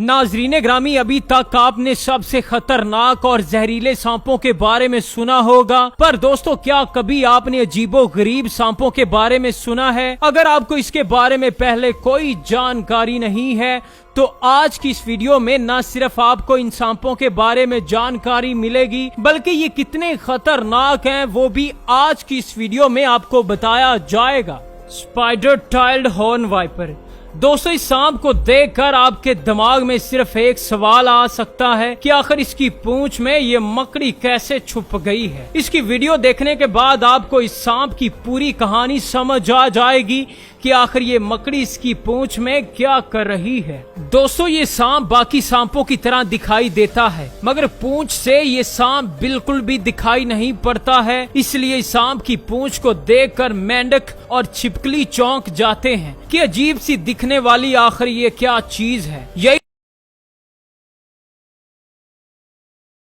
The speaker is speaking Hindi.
नाजरीन ग्रामी, अभी तक आपने सबसे खतरनाक और जहरीले सांपों के बारे में सुना होगा, पर दोस्तों क्या कभी आपने अजीबो गरीब सांपों के बारे में सुना है? अगर आपको इसके बारे में पहले कोई जानकारी नहीं है तो आज की इस वीडियो में न सिर्फ आपको इन सांपों के बारे में जानकारी मिलेगी, बल्कि ये कितने खतरनाक हैं वो भी आज की इस वीडियो में आपको बताया जाएगा। Spider tailed horn viper. दोस्तों, इस सांप को देखकर आपके दिमाग में सिर्फ एक सवाल आ सकता है कि आखिर इसकी पूंछ में ये मकड़ी कैसे छुप गई है। इसकी वीडियो देखने के बाद आपको इस सांप की पूरी कहानी समझ आ जाएगी कि आखिर ये मकड़ी इसकी पूंछ में क्या कर रही है। दोस्तों, ये सांप बाकी सांपों की तरह दिखाई देता है, मगर पूंछ से ये सांप बिल्कुल भी दिखाई नहीं पड़ता है। इसलिए इस सांप की पूंछ को देखकर मेंढक और छिपकली चौंक जाते हैं कि अजीब सी दिखने वाली आखिर ये क्या चीज है। यही